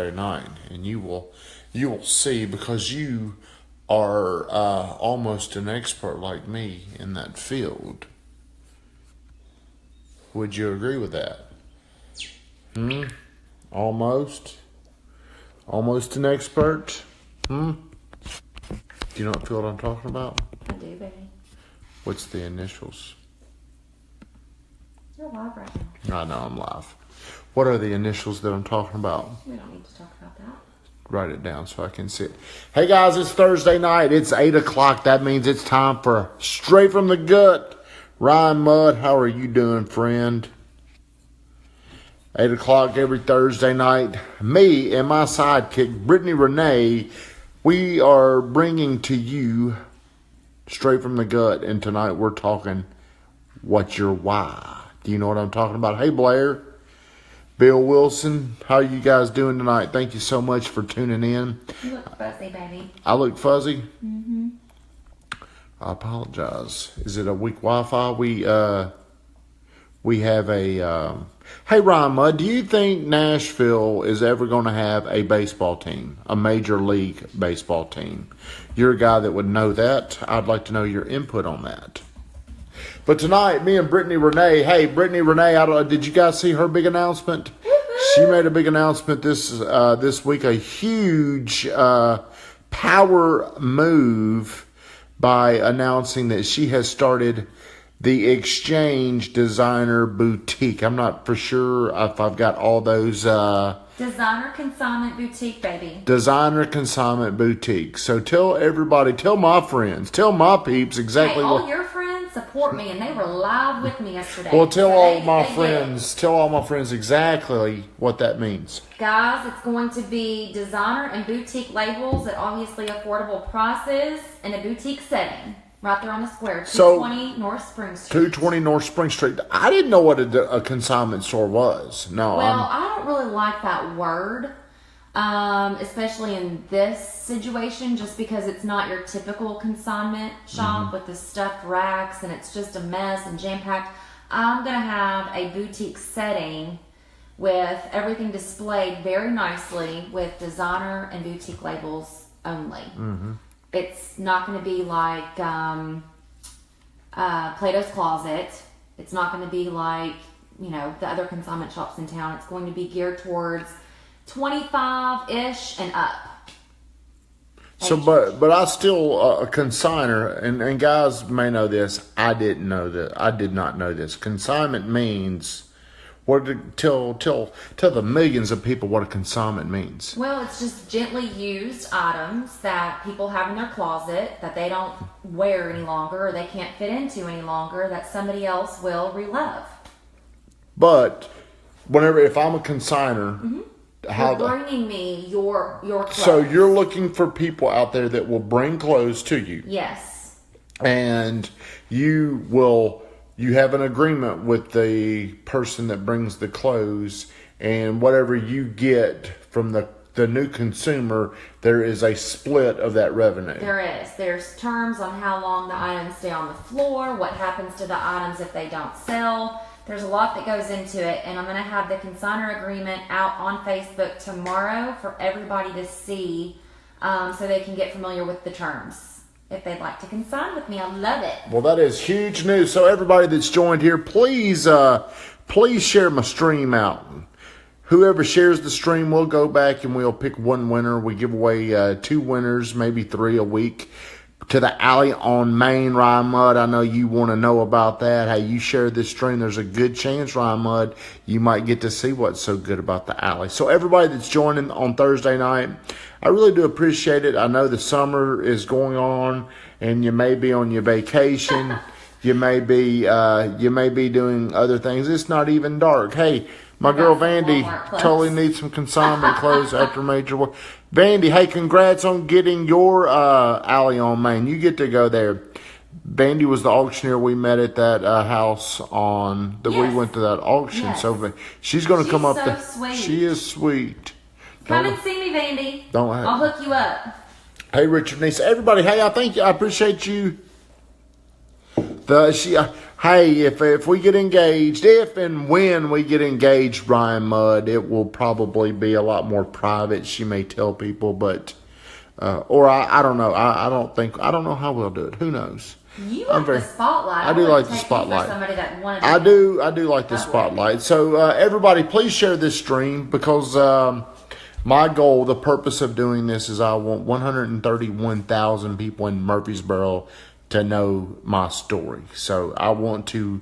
Saturday night, and you will see, because you are almost an expert like me in that field. Would you agree with that? Almost an expert. Do you know what field I'm talking about? I do, baby. What's the initials? You're live right now. I know I'm live. What are the initials that I'm talking about? We don't need to talk about that. Write it down so I can see it. Hey guys, it's Thursday night. It's 8 o'clock. That means it's time for Straight from the Gut. Ryan Mudd, how are you doing, friend? 8 o'clock every Thursday night. Me and my sidekick, Brittany Renee, we are bringing to you Straight from the Gut. And tonight we're talking, what's your why? Do you know what I'm talking about? Hey, Blair. Bill Wilson, how are you guys doing tonight? Thank you so much for tuning in. You look fuzzy, baby. I look fuzzy? Mm-hmm. I apologize. Is it a weak Wi-Fi? We have a... Hey, Ryan Mudd, do you think Nashville is ever going to have a baseball team? A major league baseball team? You're a guy that would know that. I'd like to know your input on that. But tonight, me and Brittany Renee, Brittany Renee, did you guys see her big announcement? She made a big announcement this week, a huge power move by announcing that she has started the Exchange Designer Boutique. I'm not for sure if I've got all those... Designer Consignment Boutique, baby. Designer Consignment Boutique. So tell everybody, tell my friends, tell my peeps exactly all your friends support me, and they were live with me yesterday. Well, tell all my friends exactly what that means. Guys, it's going to be designer and boutique labels at obviously affordable prices in a boutique setting. Right there on the square, 220 North Spring Street. 220 North Spring Street. I didn't know what a consignment store was. No. Well, I don't really like that word, especially in this situation, just because it's not your typical consignment shop with the stuffed racks, and it's just a mess and jam-packed. I'm going to have a boutique setting with everything displayed very nicely with designer and boutique labels only. Mm-hmm. It's not going to be like Plato's Closet. It's not going to be like, the other consignment shops in town. It's going to be geared towards 25-ish and up. So, but I still, a consigner, and guys may know this, I didn't know that. I did not know this. Consignment means... Tell the millions of people what a consignment means. Well, it's just gently used items that people have in their closet that they don't wear any longer, or they can't fit into any longer, that somebody else will relove. But if I'm a consigner, you're bringing me your clothes. So you're looking for people out there that will bring clothes to you. Yes. And you have an agreement with the person that brings the clothes, and whatever you get from the new consumer, there is a split of that revenue. There is. There's terms on how long the items stay on the floor, what happens to the items if they don't sell. There's a lot that goes into it, and I'm going to have the consignor agreement out on Facebook tomorrow for everybody to see, so they can get familiar with the terms. If they'd like to consign with me, I love it. Well, that is huge news. So everybody that's joined here, please share my stream out. Whoever shares the stream, we'll go back and we'll pick one winner. We give away 2 winners, maybe 3 a week, to the alley on Main. Ryan Mudd, I know you want to know about that. Hey, you share this stream, there's a good chance, Ryan Mudd, you might get to see what's so good about the alley. So everybody that's joining on Thursday night, I really do appreciate it. I know the summer is going on, and you may be on your vacation. You may be doing other things. It's not even dark. Hey, my girl Vandy totally needs some consignment clothes after major work. Vandy, hey, congrats on getting your alley on Main. You get to go there. Vandy was the auctioneer we met at that house we went to that auction. Yes. So she's going to come up there. Sweet. She is sweet. Come and see me, Vandy. I'll hook you up. Hey, Richard Niece. Everybody, hey, I appreciate you Hey, if we get engaged, if and when we get engaged, Ryan Mudd, it will probably be a lot more private. She may tell people, but or I don't know. I don't know how we'll do it. Who knows? You like the spotlight. I do like the spotlight. Somebody that wanted I do like the spotlight. So everybody, please share this stream because my goal, the purpose of doing this is I want 131,000 people in Murfreesboro to know my story. So I want to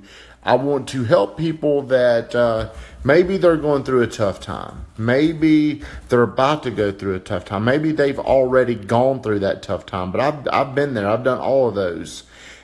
help people that maybe they're going through a tough time. Maybe they're about to go through a tough time. Maybe they've already gone through that tough time. But I've been there. I've done all of those.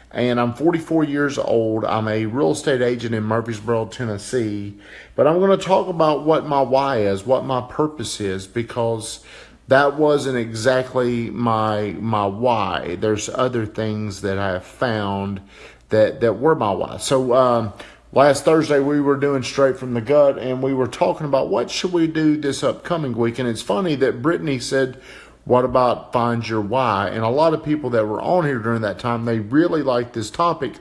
And I'm 44 years old. I'm a real estate agent in Murfreesboro, Tennessee. But I'm going to talk about what my why is, what my purpose is, because that wasn't exactly my why. There's other things that I have found that were my why. So last Thursday we were doing Straight from the Gut, and we were talking about what should we do this upcoming week. And it's funny that Brittany said, what about Find Your Why? And a lot of people that were on here during that time, they really liked this topic.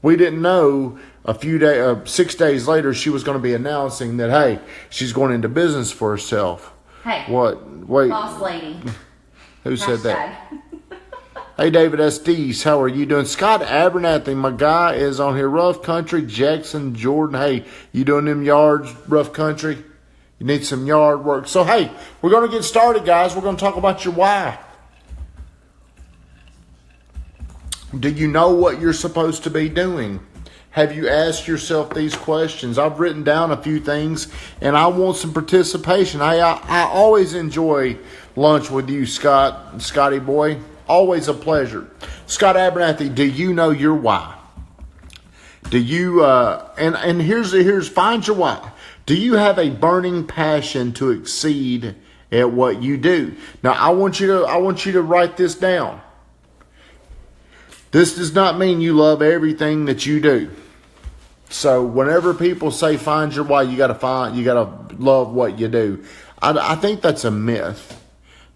We didn't know 6 days later she was going to be announcing that, hey, she's going into business for herself. Hey. What? Wait. Boss lady. Who said that? Hey, David Estes, how are you doing? Scott Abernathy, my guy, is on here. Rough Country, Jackson, Jordan. Hey, you doing them yards, Rough Country? You need some yard work. So, hey, we're going to get started, guys. We're going to talk about your why. Do you know what you're supposed to be doing? Have you asked yourself these questions? I've written down a few things, and I want some participation. I always enjoy lunch with you, Scotty boy. Always a pleasure. Scott Abernathy, do you know your why? Do you, and here's find your why. Do you have a burning passion to exceed at what you do? Now, I want you to write this down. This does not mean you love everything that you do. So whenever people say find your why, you gotta love what you do. I think that's a myth.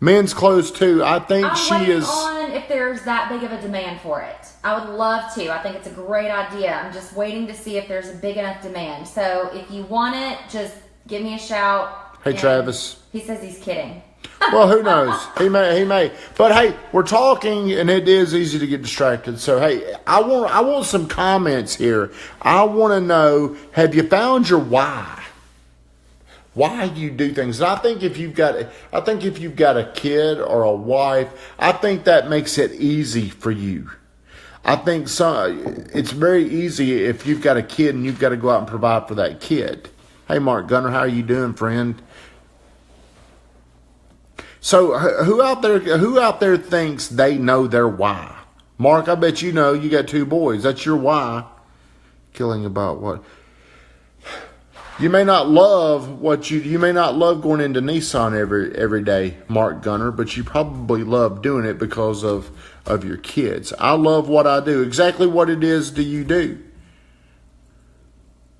Men's clothes too. I think I'm waiting on if there's that big of a demand for it. I would love to. I think it's a great idea. I'm just waiting to see if there's a big enough demand. So if you want it, just give me a shout. Hey, Travis. He says he's kidding. Well, who knows? He may. But hey, we're talking, and it is easy to get distracted. So hey, I want some comments here. I want to know: have you found your why? Why you do things? And I think if you've got a kid or a wife, I think that makes it easy for you. I think it's very easy if you've got a kid and you've got to go out and provide for that kid. Hey, Mark Gunner, how are you doing, friend? So who out there thinks they know their why? Mark, I bet you know. You got 2 boys. That's your why. Killing about what? You may not love you may not love going into Nissan every day, Mark Gunner, but you probably love doing it because of your kids. I love what I do. Exactly what it is do you do?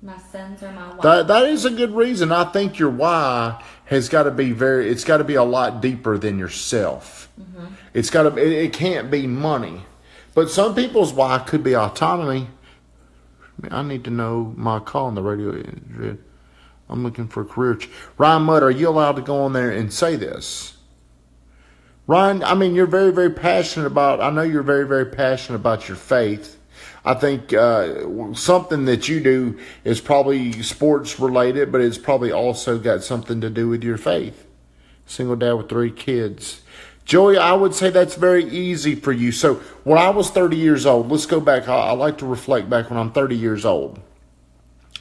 My sons are my why. That is a good reason. I think your why has got to be it's got to be a lot deeper than yourself. Mm-hmm. It can't be money. But some people's why could be autonomy. I need to know my call on the radio. I'm looking for a career. Ryan Mudd, are you allowed to go on there and say this? Ryan, I mean, you're very, very passionate I know you're very, very passionate about your faith. I think something that you do is probably sports related, but it's probably also got something to do with your faith. Single dad with 3 kids. Joey, I would say that's very easy for you. So when I was 30 years old, let's go back. I like to reflect back when I'm 30 years old.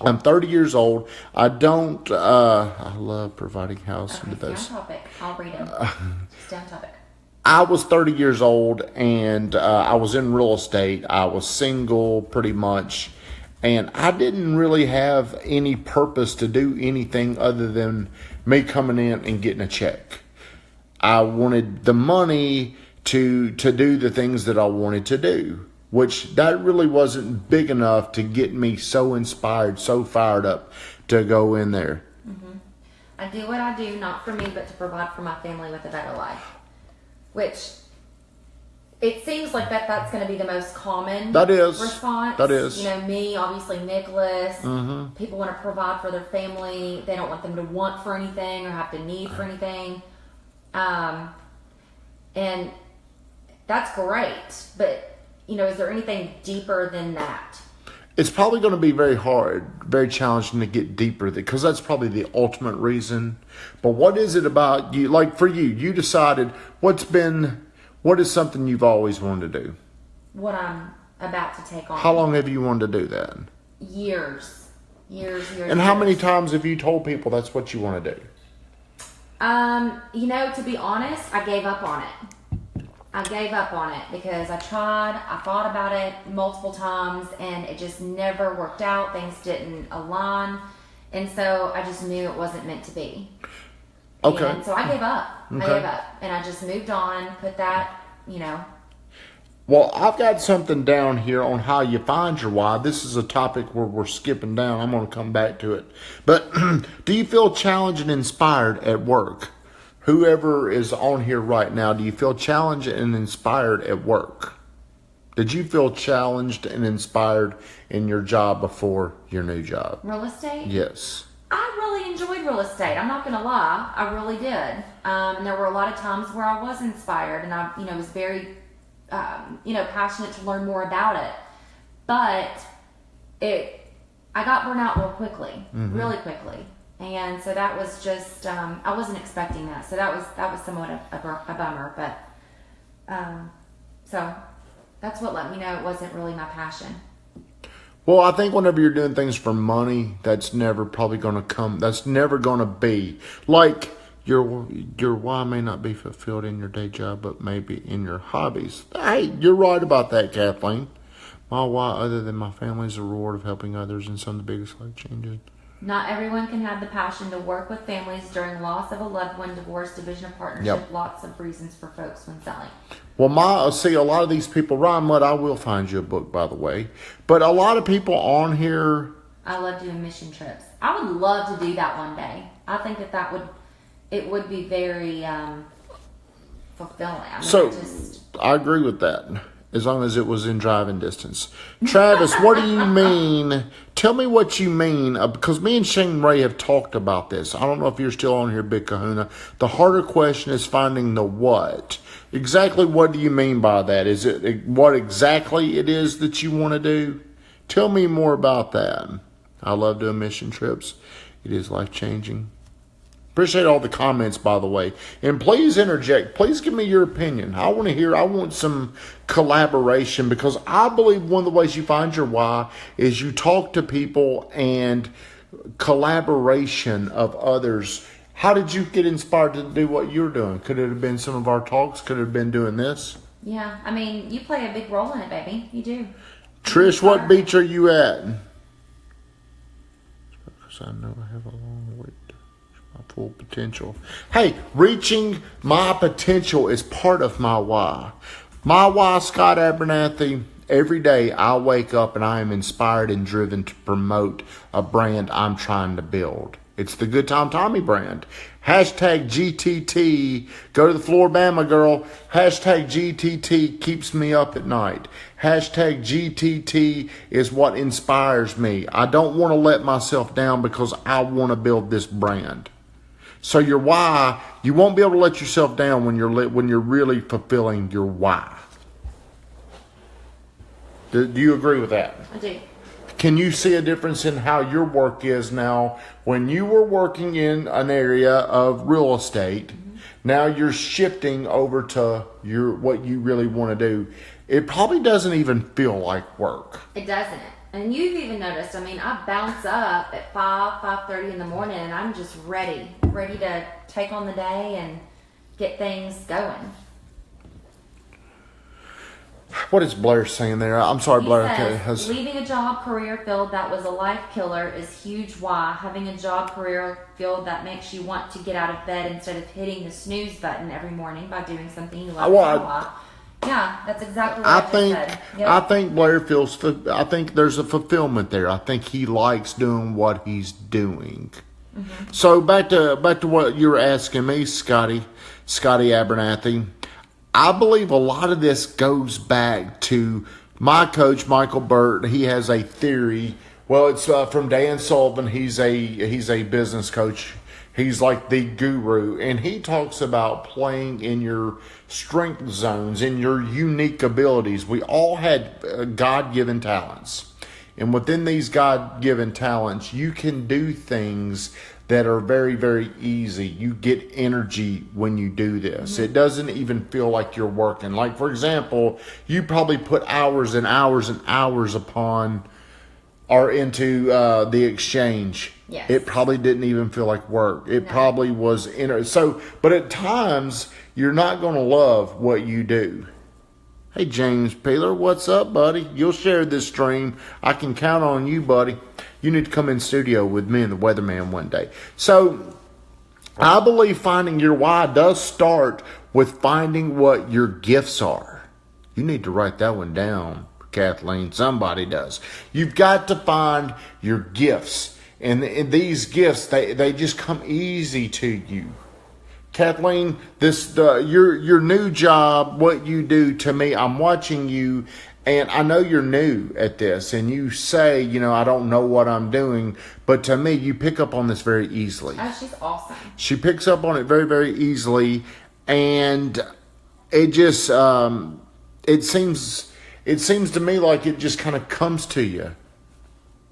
I'm 30 years old. I love providing housing to those. Stay on topic. I'll read them. Stay on topic. I was 30 years old, and I was in real estate. I was single pretty much, and I didn't really have any purpose to do anything other than me coming in and getting a check. I wanted the money to do the things that I wanted to do, which that really wasn't big enough to get me so inspired, so fired up to go in there. Mm-hmm. I do what I do, not for me, but to provide for my family with a better life. Which it seems like that's going to be the most common response. That is. You know, me, obviously Nicholas. Mm-hmm. People want to provide for their family. They don't want them to want for anything or have to need for anything. And that's great. But, you know, is there anything deeper than that? It's probably going to be very hard, very challenging to get deeper, because that's probably the ultimate reason. But what is it about you? Like for you, you decided what is something you've always wanted to do? What I'm about to take on. How long have you wanted to do that? Years. And how many times have you told people that's what you want to do? You know, to be honest, I gave up on it. Because I tried, I thought about it multiple times, and it just never worked out. Things didn't align. And so I just knew it wasn't meant to be. Okay. And so I gave up. Okay. I gave up. And I just moved on, put that, you know. Well, I've got something down here on how you find your why. This is a topic where we're skipping down. I'm going to come back to it. But do you feel challenged and inspired at work? Whoever is on here right now, do you feel challenged and inspired at work? Did you feel challenged and inspired in your job before your new job? Real estate? Yes. I really enjoyed real estate. I'm not going to lie. I really did. And there were a lot of times where I was inspired, and I, was very, passionate to learn more about it. But I got burnt out really quickly. And so that was just, I wasn't expecting that. So that was somewhat a bummer. But, so that's what let me know it wasn't really my passion. Well, I think whenever you're doing things for money, that's never probably going to come. That's never going to be. Like, your why may not be fulfilled in your day job, but maybe in your hobbies. Hey, you're right about that, Kathleen. My why, other than my family, is the reward of helping others in some of the biggest life changes. Not everyone can have the passion to work with families during loss of a loved one, divorce, division of partnership. Yep. Lots of reasons for folks when selling. Well, see, a lot of these people, Ryan Mudd, I will find you a book, by the way. But a lot of people on here. I love doing mission trips. I would love to do that one day. I think it would be very fulfilling. I agree with that. As long as it was in driving distance. Travis, what do you mean? Tell me what you mean. Because me and Shane Ray have talked about this. I don't know if you're still on here, Big Kahuna. The harder question is finding the what. Exactly what do you mean by that? Is it what exactly it is that you want to do? Tell me more about that. I love doing mission trips. It is life-changing. Appreciate all the comments, by the way. And please interject. Please give me your opinion. I want some collaboration, because I believe one of the ways you find your why is you talk to people and collaboration of others. How did you get inspired to do what you're doing? Could it have been some of our talks? Could it have been doing this? Yeah. I mean, you play a big role in it, baby. You do. Trish, what beach are you at? Because I know I have a long way to my full potential. Hey, reaching my potential is part of my why. My why, Scott Abernathy, every day I wake up and I am inspired and driven to promote a brand I'm trying to build. It's the Good Time Tommy brand. Hashtag GTT. Go to the floor, Bama girl. Hashtag GTT keeps me up at night. Hashtag GTT is what inspires me. I don't want to let myself down because I want to build this brand. So your why, you won't be able to let yourself down when you're really fulfilling your why. Do you agree with that? I do. Can you see a difference in how your work is now? When you were working in an area of real estate, now you're shifting over to what you really want to do. It probably doesn't even feel like work. It doesn't. And you've even noticed, I mean, I bounce up at 5:30 in the morning, and I'm just ready to take on the day and get things going. What is Blair saying there? I'm sorry, Blair. Says, leaving a job career field that was a life killer is huge why. Having a job career field that makes you want to get out of bed instead of hitting the snooze button every morning by doing something you love. Yeah, that's exactly what I just said. Yep. I think Blair I think there's a fulfillment there. I think he likes doing what he's doing. Mm-hmm. So back to what you were asking me, Scotty Abernathy. I believe a lot of this goes back to my coach, Michael Burt. He has a theory. Well, it's from Dan Sullivan. He's a business coach. He's like the guru, and he talks about playing in your strength zones, in your unique abilities. We all had God-given talents, and within these God-given talents, you can do things that are very, very easy. You get energy when you do this. It doesn't even feel like you're working. Like, for example, you probably put hours and hours and hours upon or into the exchange. Yes. It probably didn't even feel like work. It probably was but at times you're not going to love what you do. Hey, James Peeler, what's up, buddy? You'll share this stream. I can count on you, buddy. You need to come in studio with me and the weatherman one day. So I believe finding your why does start with finding what your gifts are. You need to write that one down, Kathleen. Somebody does. You've got to find your gifts. And these gifts, they just come easy to you. Kathleen, your new job, what you do, to me, I'm watching you, and I know you're new at this, and you say, I don't know what I'm doing, but to me, you pick up on this very easily. Oh, she's awesome. She picks up on it very, very easily, and it just, it seems to me like it just kind of comes to you.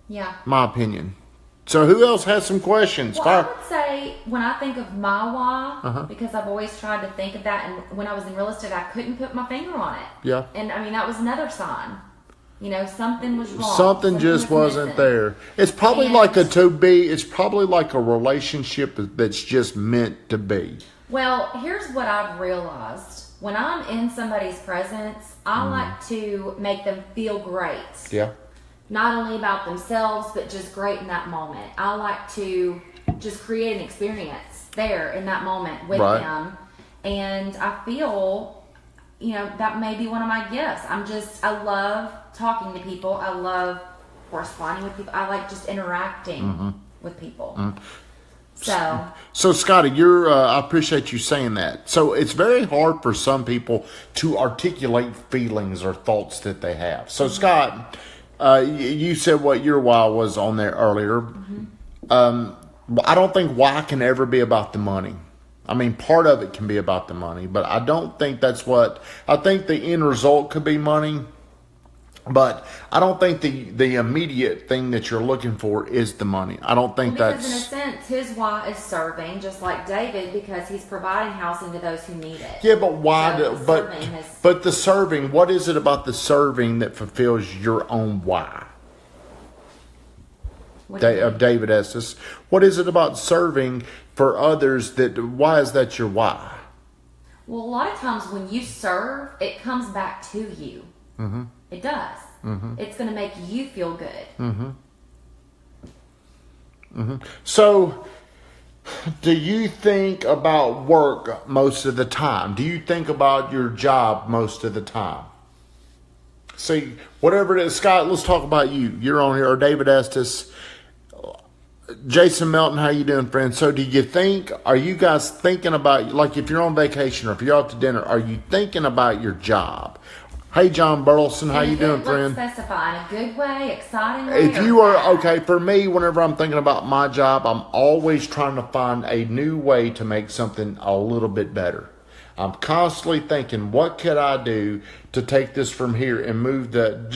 Yeah. My opinion. So who else has some questions? Well, I would say when I think of my why, because I've always tried to think of that, and when I was in real estate, I couldn't put my finger on it. Yeah. And I mean, that was another sign. Something was wrong. Something just wasn't there. It's probably it's probably like a relationship that's just meant to be. Well, here's what I've realized. When I'm in somebody's presence, I like to make them feel great. Yeah. Not only about themselves, but just great in that moment. I like to just create an experience there in that moment with them. And I feel, that may be one of my gifts. I love talking to people. I love corresponding with people. I like just interacting with people. So Scotty, I appreciate you saying that. So it's very hard for some people to articulate feelings or thoughts that they have. So Scott, you said what your why was on there earlier. I don't think why can ever be about the money. I mean, part of it can be about the money, but I don't think that's I think the end result could be money, but I don't think the immediate thing that you're looking for is the money. I don't think because in a sense, his why is serving, just like David, because he's providing housing to those who need it. Yeah, but why? But the serving, what is it about the serving that fulfills your own why? Of David Estes. What is it about serving for others why is that your why? Well, a lot of times when you serve, it comes back to you. It does. It's going to make you feel good. So, do you think about work most of the time? Do you think about your job most of the time? See, whatever it is, Scott, let's talk about you. You're on here, or David Estes. Jason Melton, how you doing, friend? So are you guys thinking about, like if you're on vacation or if you're out to dinner, are you thinking about your job? Hey, John Burleson, how you doing, friend? Specify in a good way, exciting way. If you are, okay, for me, whenever I'm thinking about my job, I'm always trying to find a new way to make something a little bit better. I'm constantly thinking, what could I do to take this from here and move the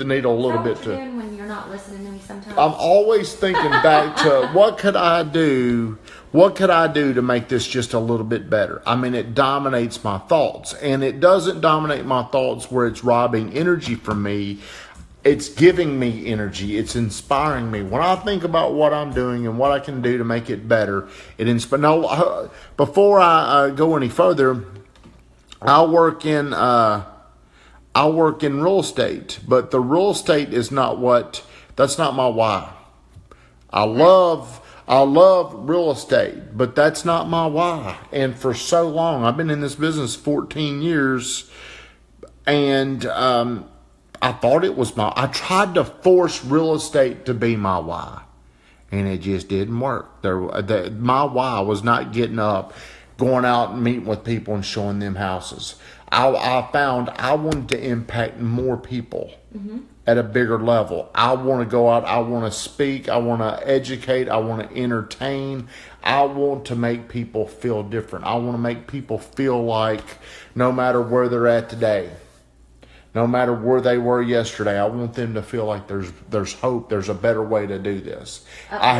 needle a little bit. What you're doing when you're not listening to me sometimes? I'm always thinking back to what could I do to make this just a little bit better? I mean, it dominates my thoughts, and it doesn't dominate my thoughts where it's robbing energy from me. It's giving me energy. It's inspiring me. When I think about what I'm doing and what I can do to make it better, it inspires. Now, before I go any further, I work in real estate, but the real estate is that's not my why. I love real estate, but that's not my why. And for so long, I've been in this business 14 years, and I thought it was I tried to force real estate to be my why, and it just didn't work. My why was not getting up. going out and meeting with people and showing them houses. I found I wanted to impact more people at a bigger level. I want to go out. I want to speak. I want to educate. I want to entertain. I want to make people feel different. I want to make people feel like no matter where they're at today, no matter where they were yesterday, I want them to feel like there's hope. There's a better way to do this. I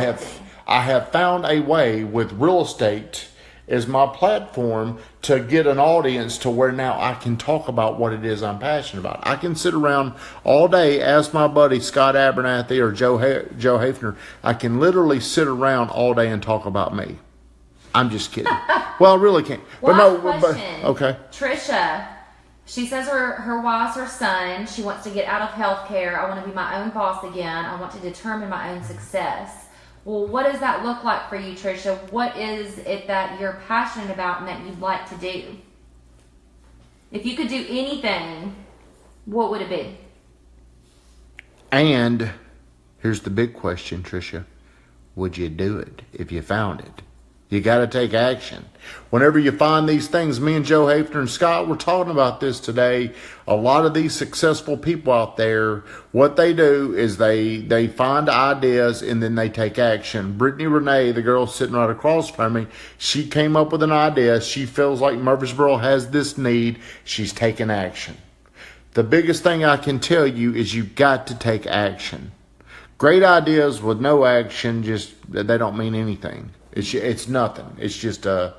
have found a way with real estate as my platform to get an audience to where now I can talk about what it is I'm passionate about. I can sit around all day, ask my buddy Scott Abernathy or Joe Hafner. I can literally sit around all day and talk about me. I'm just kidding. Well, I really can't. Question. Okay. Trisha, she says her wife's her son. She wants to get out of healthcare. I want to be my own boss again. I want to determine my own success. Well, what does that look like for you, Trisha? What is it that you're passionate about and that you'd like to do? If you could do anything, what would it be? And here's the big question, Trisha. Would you do it if you found it? You got to take action. Whenever you find these things, me and Joe Hafner and Scott were talking about this today. A lot of these successful people out there, what they do is they find ideas and then they take action. Brittany Renee, the girl sitting right across from me, she came up with an idea. She feels like Murfreesboro has this need. She's taking action. The biggest thing I can tell you is you've got to take action. Great ideas with no action, they don't mean anything. It's nothing. It's just a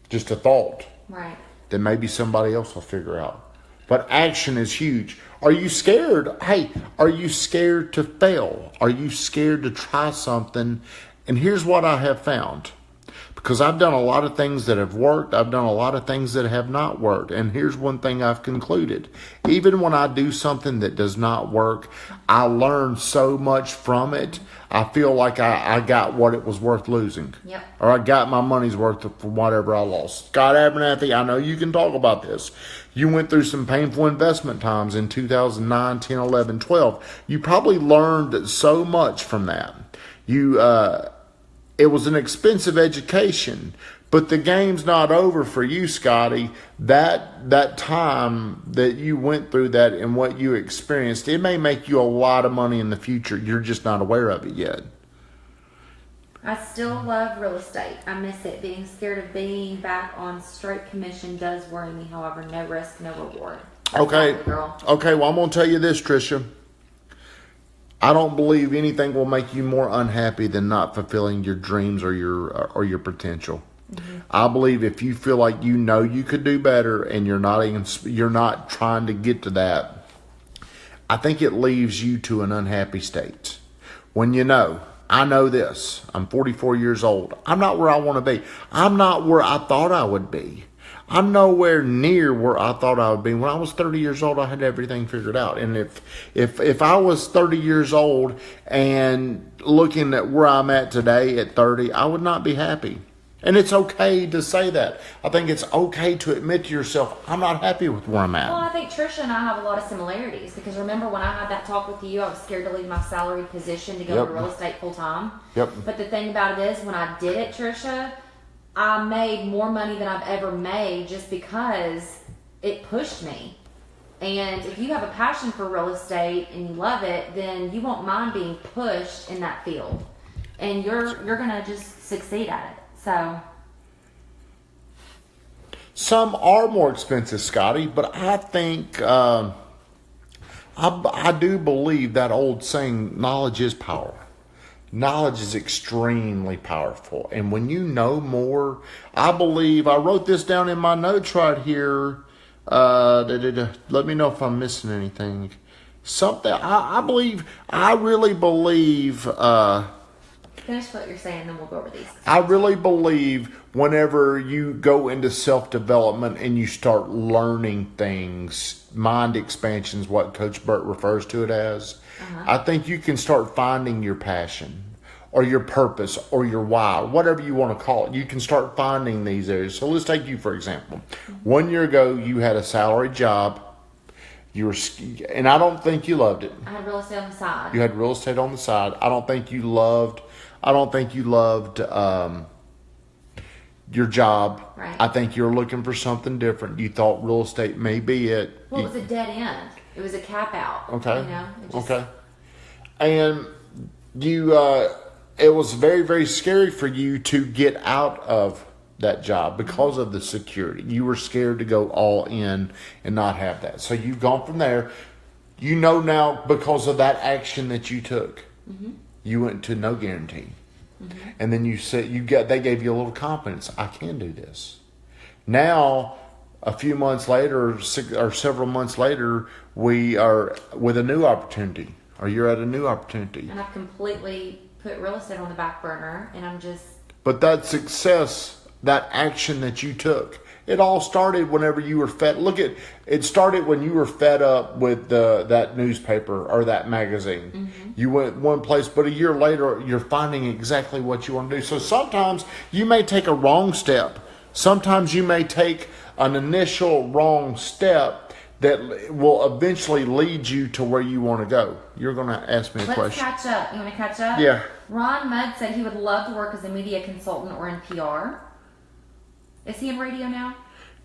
thought. Right. That maybe somebody else will figure out. But action is huge. Are you scared? Hey, are you scared to fail? Are you scared to try something? And here's what I have found. Because I've done a lot of things that have worked. I've done a lot of things that have not worked. And here's one thing I've concluded. Even when I do something that does not work, I learn so much from it. I feel like I got what it was worth losing. Yep. Or I got my money's worth from whatever I lost. Scott Abernathy, I know you can talk about this. You went through some painful investment times in 2009, 10, 11, 12. You probably learned so much from that. It was an expensive education, but the game's not over for you, Scotty. That time that you went through that and what you experienced, it may make you a lot of money in the future. You're just not aware of it yet. I still love real estate. I miss it. Being scared of being back on straight commission does worry me. However, no risk, no reward. Okay. Girl. Okay, well, I'm going to tell you this, Trisha. I don't believe anything will make you more unhappy than not fulfilling your dreams or your potential. Mm-hmm. I believe if you feel like you know you could do better and you're not trying to get to that, I think it leaves you to an unhappy state. When I know this. I'm 44 years old. I'm not where I want to be. I'm not where I thought I would be. I'm nowhere near where I thought I would be. When I was 30 years old, I had everything figured out. And if I was 30 years old and looking at where I'm at today at 30, I would not be happy. And it's okay to say that. I think it's okay to admit to yourself, I'm not happy with where I'm at. Well, I think Trisha and I have a lot of similarities because remember when I had that talk with you, I was scared to leave my salaried position to go into real estate full time. Yep. But the thing about it is when I did it, Trisha, I made more money than I've ever made just because it pushed me. And if you have a passion for real estate and you love it, then you won't mind being pushed in that field. And you're going to just succeed at it. So some are more expensive, Scotty, but I think I do believe that old saying, knowledge is power. Knowledge is extremely powerful. And when you know more, I believe, I wrote this down in my notes right here. Let me know if I'm missing anything. Something, I really believe, finish what you're saying, then we'll go over these. I really believe whenever you go into self-development and you start learning things, mind expansion is what Coach Burt refers to it as. I think you can start finding your passion or your purpose or your why, whatever you want to call it. You can start finding these areas. So let's take you, for example. 1 year ago, you had a salary job. And I don't think you loved it. I had real estate on the side. You had real estate on the side. I don't think you loved I don't think you loved your job. Right. I think you're looking for something different. You thought real estate may be it. Well, it was a dead end. It was a cap out. Okay. You know? Okay. And you, it was very, very scary for you to get out of that job because of the security. You were scared to go all in and not have that. So you've gone from there. You know now because of that action that you took, you went to no guarantee. And then you said they gave you a little confidence. I can do this. Now, a few months later, or several months later, we are with a new opportunity. Or you're at a new opportunity. And I've completely put real estate on the back burner, and I'm just... But that success, that action that you took, it all started whenever you were fed. It started when you were fed up with that newspaper or that magazine. You went one place, but a year later, you're finding exactly what you want to do. So sometimes you may take a wrong step. Sometimes you may take an initial wrong step that will eventually lead you to where you want to go. You're going to ask me a question. Let's catch up. You want to catch up? Yeah. Ron Mudd said he would love to work as a media consultant or in PR. Is he in radio now?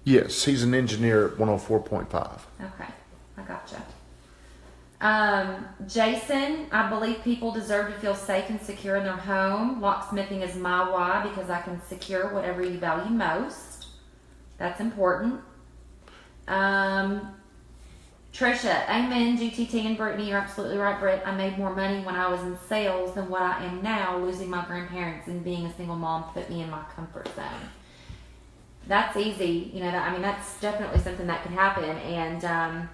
Yes, he's an engineer at 104.5. Okay, I gotcha. Jason, I believe people deserve to feel safe and secure in their home. Locksmithing is my why because I can secure whatever you value most. That's important. Trisha, amen, GTT and Brittany, you're absolutely right, Britt. I made more money when I was in sales than what I am now. Losing my grandparents and being a single mom put me in my comfort zone. That's easy, you know. That's definitely something that can happen. And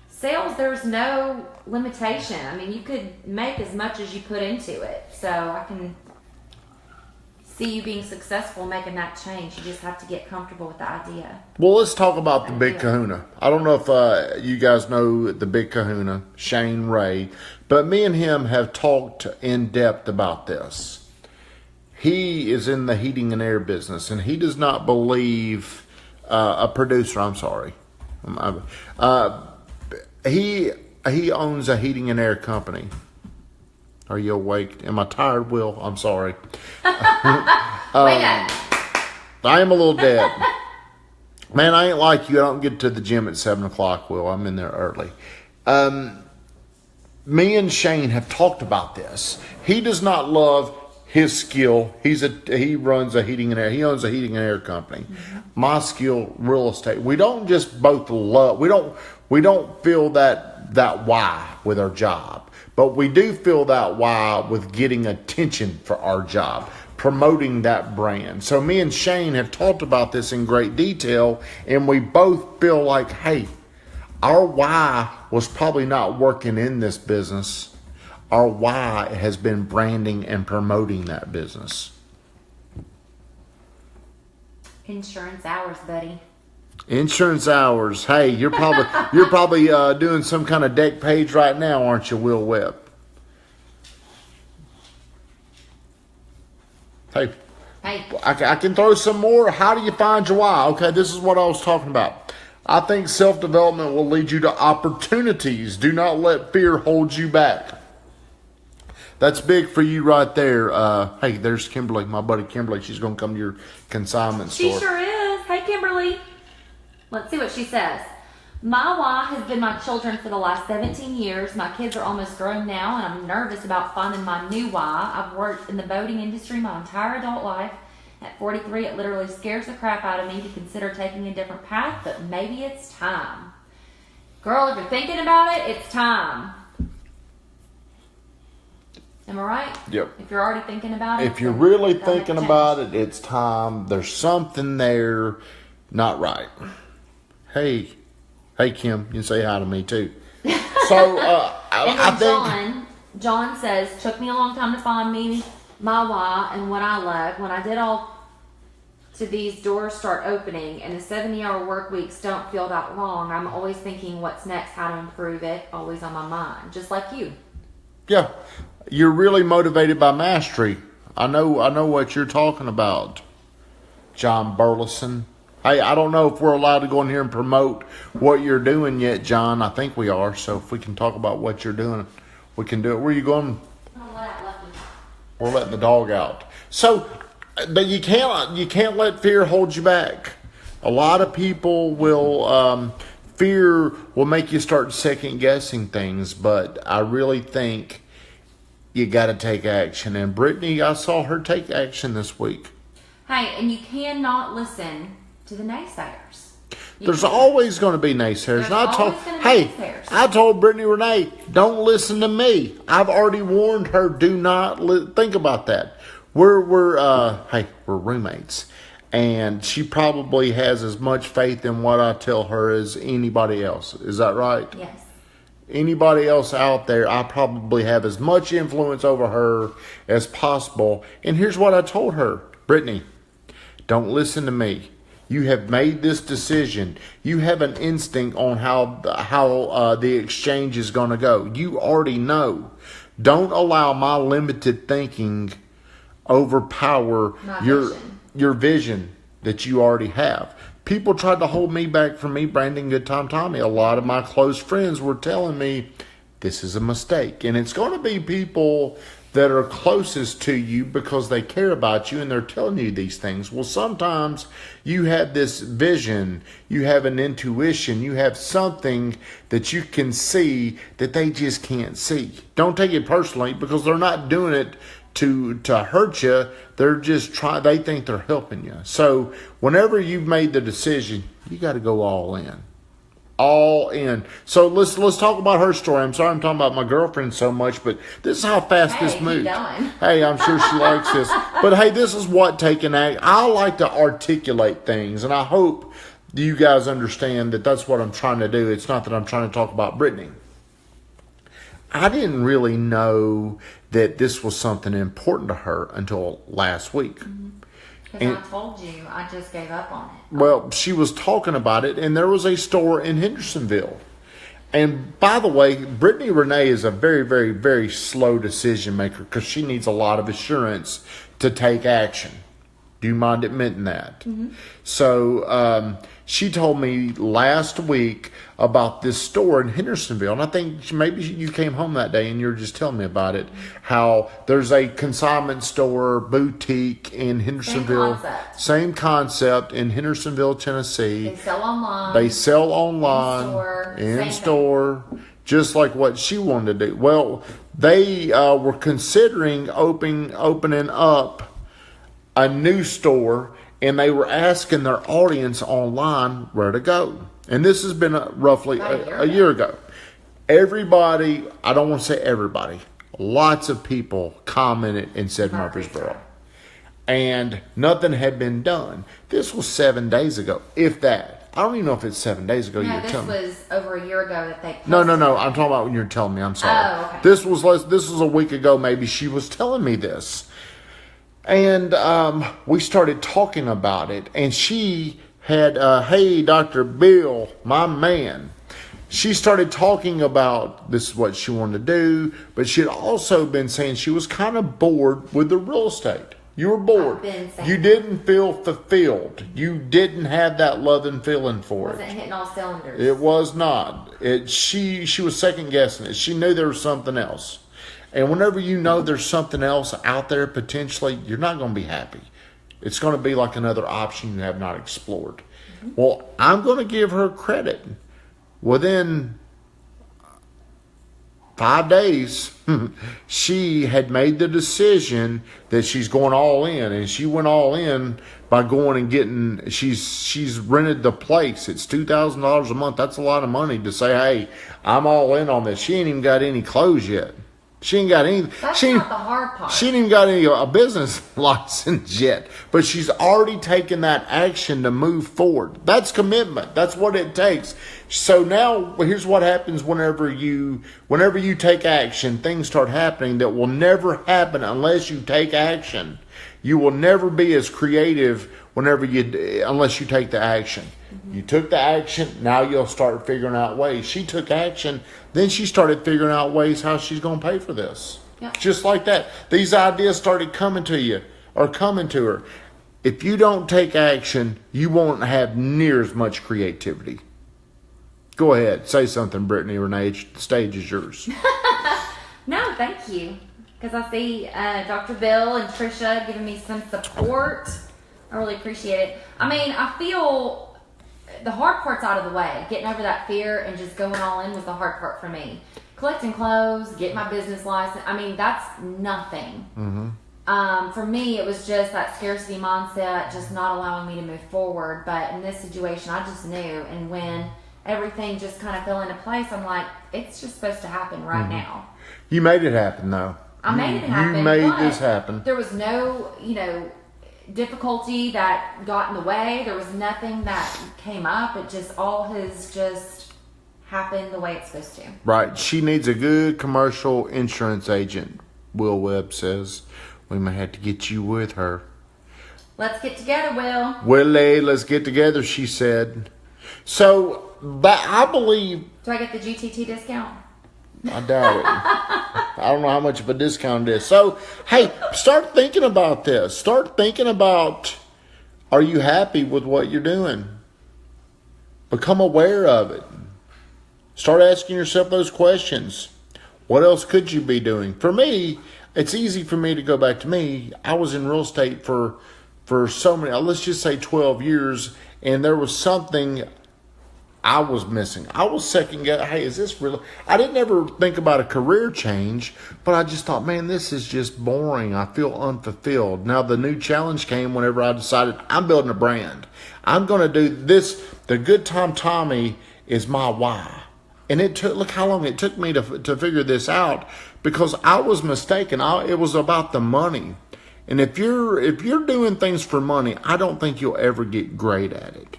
sales, there's no limitation. I mean, you could make as much as you put into it. So I can see you being successful making that change. You just have to get comfortable with the idea. Well, let's talk about the Big Kahuna. I don't know if you guys know the Big Kahuna, Shane Ray, but me and him have talked in depth about this. He is in the heating and air business, and he does not believe a producer. I'm sorry. He owns a heating and air company. Are you awake? Am I tired, Will? I'm sorry. I am a little dead. Man, I ain't like you. I don't get to the gym at 7 o'clock, Will. I'm in there early. Me and Shane have talked about this. He does not love his skill. He runs a heating and air. He owns a heating and air company. My skill, real estate. We don't just both love. We don't feel that why with our job, but we do feel that why with getting attention for our job, promoting that brand. So me and Shane have talked about this in great detail, and we both feel like, hey, our why was probably not working in this business. Our why has been branding and promoting that business. Insurance hours, buddy. Insurance hours. Hey, you're probably doing some kind of deck page right now, aren't you, Will Webb? Hey, I can throw some more. How do you find your why? Okay, this is what I was talking about. I think self-development will lead you to opportunities. Do not let fear hold you back. That's big for you right there. Hey, there's Kimberly, my buddy Kimberly. She's going to come to your consignment store. She sure is. Hey, Kimberly. Let's see what she says. My why has been my children for the last 17 years. My kids are almost grown now, and I'm nervous about finding my new why. I've worked in the boating industry my entire adult life. At 43, it literally scares the crap out of me to consider taking a different path, but maybe it's time. Girl, if you're thinking about it, it's time. Am I right? Yep. If you're already thinking about it. If you're really thinking about it, it's time. There's something there not right. Hey, Kim, you can say hi to me too. So, I think John says, took me a long time to find me, my why, and what I love. When I did all to these doors start opening, and the 70-hour work weeks don't feel that long, I'm always thinking what's next, how to improve it, always on my mind, just like you. Yeah, you're really motivated by mastery. I know what you're talking about, John Burleson. Hey, I don't know if we're allowed to go in here and promote what you're doing yet, John. I think we are. So if we can talk about what you're doing, we can do it. Where are you going? We're letting the dog out. So, but you can't let fear hold you back. A lot of people will, fear will make you start second guessing things, but I really think you got to take action. And Brittany, I saw her take action this week. Hey, and you cannot listen to the naysayers. There's always going to be naysayers. I told Brittany Renee, don't listen to me. I've already warned her. Do not think about that. We're roommates, and she probably has as much faith in what I tell her as anybody else. Is that right? Yes. Anybody else out there, I probably have as much influence over her as possible. And here's what I told her, Brittany, don't listen to me. You have made this decision. You have an instinct on how the exchange is going to go. You already know. Don't allow my limited thinking overpower your vision that you already have. People tried to hold me back from me branding Good Time Tommy. A lot of my close friends were telling me this is a mistake. And it's going to be people that are closest to you because they care about you and they're telling you these things. Well, sometimes you have this vision, you have an intuition, you have something that you can see that they just can't see. Don't take it personally because they're not doing it to hurt you. They're just they think they're helping you. So whenever you've made the decision, you got to go all in. All in. So let's talk about her story. I'm sorry I'm talking about my girlfriend so much, but this is how fast this moved. Hey, I'm sure she likes this. But hey, this is what taking action. I like to articulate things, and I hope you guys understand that that's what I'm trying to do. It's not that I'm trying to talk about Brittany. I didn't really know that this was something important to her until last week. Mm-hmm. Because I told you, I just gave up on it. Well, she was talking about it, and there was a store in Hendersonville. And by the way, Brittany Renee is a very, very, very slow decision maker because she needs a lot of assurance to take action. Do you mind admitting that? Mm-hmm. So she told me last week about this store in Hendersonville. And I think maybe you came home that day and you were just telling me about it. How there's a consignment store, boutique in Hendersonville. Same concept in Hendersonville, Tennessee. They sell online. In store. Just like what she wanted to do. Well, they were considering opening up a new store, and they were asking their audience online where to go. And this has been roughly a year ago. Everybody, I don't want to say everybody, lots of people commented and said Murfreesboro. And nothing had been done. This was 7 days ago, if that. I don't even know if it's 7 days ago. No, this was over a year ago that they posted. No. I'm talking about when you're telling me. I'm sorry. Oh, okay. This was a week ago. Maybe she was telling me this. And we started talking about it. And she had, hey, Dr. Bill, my man. She started talking about this is what she wanted to do. But she had also been saying she was kind of bored with the real estate. You were bored. You didn't feel fulfilled. You didn't have that love and feeling for it. Wasn't hitting all cylinders. It was not. She was second guessing it. She knew there was something else. And whenever you know there's something else out there potentially, you're not going to be happy. It's going to be like another option you have not explored. Mm-hmm. Well, I'm going to give her credit. Within 5 days, she had made the decision that she's going all in. And she went all in by going and getting, she's rented the place. It's $2,000 a month. That's a lot of money to say, hey, I'm all in on this. She ain't even got any clothes yet. She ain't got any. That's not the hard part. She ain't even got a business license yet. But she's already taken that action to move forward. That's commitment. That's what it takes. So now here's what happens whenever you take action. Things start happening that will never happen unless you take action. You will never be as creative unless you take the action. Mm-hmm. You took the action, now you'll start figuring out ways. She took action, then she started figuring out ways how she's going to pay for this. Yep. Just like that. These ideas started coming to her. If you don't take action, you won't have near as much creativity. Go ahead, say something, Brittany Renee. The stage is yours. No, thank you. because I see Dr. Bill and Trisha giving me some support. I really appreciate it. I mean, I feel the hard part's out of the way. Getting over that fear and just going all in was the hard part for me. Collecting clothes, getting my business license. I mean, that's nothing. For me, it was just that scarcity mindset, just not allowing me to move forward. But in this situation, I just knew. And when everything just kind of fell into place, I'm like, it's just supposed to happen right now. You made it happen, though. I made it happen. You made this happen. There was no, difficulty that got in the way. There was nothing that came up. It just all has just happened the way it's supposed to. Right. She needs a good commercial insurance agent, Will Webb says. We may have to get you with her. Let's get together, Will. Willie, let's get together, she said. So, but I believe... Do I get the GTT discount? I doubt it. I don't know how much of a discount it is. So, hey, start thinking about this. Start thinking about, are you happy with what you're doing? Become aware of it. Start asking yourself those questions. What else could you be doing? For me, it's easy for me to go back to me. I was in real estate for so many, let's just say 12 years, and there was something I was missing. I was second guessing, hey, is this real? I didn't ever think about a career change, but I just thought, man, this is just boring. I feel unfulfilled. Now, the new challenge came whenever I decided I'm building a brand. I'm going to do this. The Good Time Tommy is my why. And it took, look how long it took me to figure this out, because I was mistaken. It was about the money. And if you're doing things for money, I don't think you'll ever get great at it.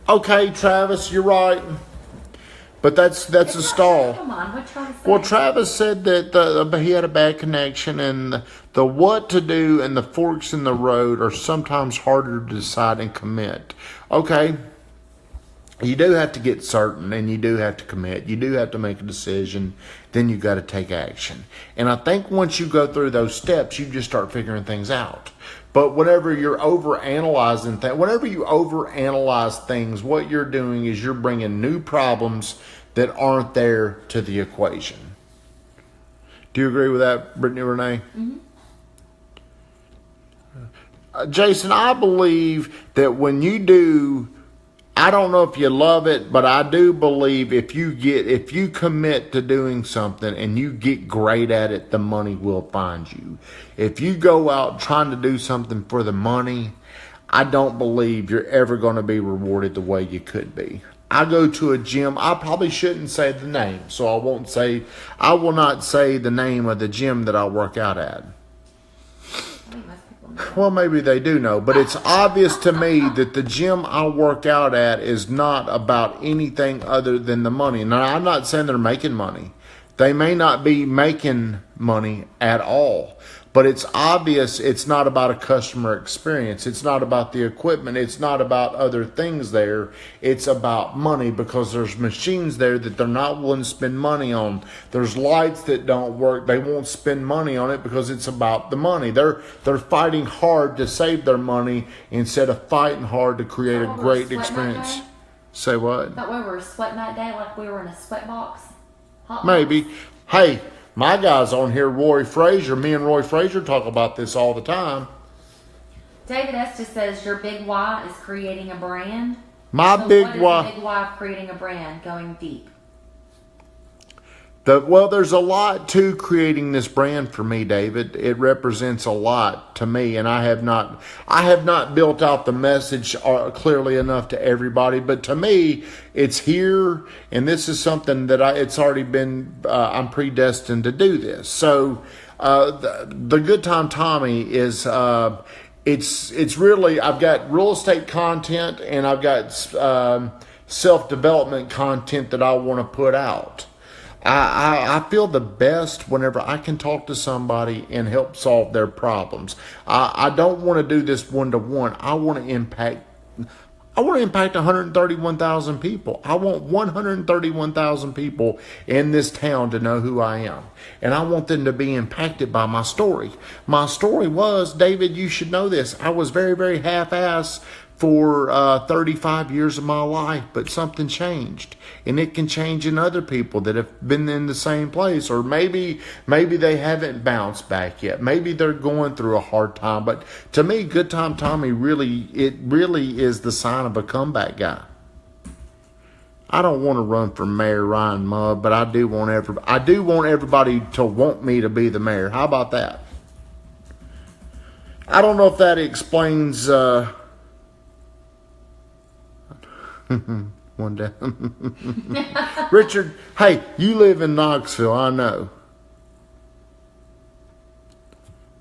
Okay, Travis, you're right. But that's a stall. Come on, what Travis said? Well, Travis said that he had a bad connection, and the what to do and the forks in the road are sometimes harder to decide and commit. Okay, you do have to get certain, and you do have to commit. You do have to make a decision. Then you got to take action. And I think once you go through those steps, you just start figuring things out. But whenever you're overanalyzing things, whenever you overanalyze things, what you're doing is you're bringing new problems that aren't there to the equation. Do you agree with that, Brittany Renee? Mm-hmm. Jason, I believe that when you do, I don't know if you love it, but I do believe if you commit to doing something and you get great at it, the money will find you. If you go out trying to do something for the money, I don't believe you're ever going to be rewarded the way you could be. I go to a gym. I probably shouldn't say the name, so I will not say the name of the gym that I work out at. Well, maybe they do know, but it's obvious to me that the gym I work out at is not about anything other than the money. Now, I'm not saying they're making money. They may not be making money at all, but it's obvious it's not about a customer experience. It's not about the equipment. It's not about other things there. It's about money, because there's machines there that they're not willing to spend money on. There's lights that don't work. They won't spend money on it because it's about the money. They're fighting hard to save their money instead of fighting hard to create a great experience. Say what? Thought we were sweating that day like we were in a sweat box. Maybe. Hey, my guy's on here, Roy Frazier. Me and Roy Frazier talk about this all the time. David Estes says your big why is creating a brand. My big why. What is the big why of creating a brand? Going deep. There's a lot to creating this brand for me, David. It represents a lot to me, and I have not built out the message clearly enough to everybody. But to me, it's here, and this is something that it's already been. I'm predestined to do this. So, the Good Time Tommy is. It's really, I've got real estate content, and I've got self-development content that I want to put out. I feel the best whenever I can talk to somebody and help solve their problems. I don't want to do this one-to-one. I want to impact 131,000 people. I want 131,000 people in this town to know who I am. And I want them to be impacted by my story. My story was, David, you should know this. I was very, very half-assed for 35 years of my life, but something changed. And it can change in other people that have been in the same place. Or maybe they haven't bounced back yet. Maybe they're going through a hard time. But to me, Good Time Tommy really is the sign of a comeback guy. I don't want to run for Mayor Ryan Mudd, but I do want everybody to want me to be the mayor. How about that? I don't know if that explains one day. Richard, hey, you live in Knoxville, I know.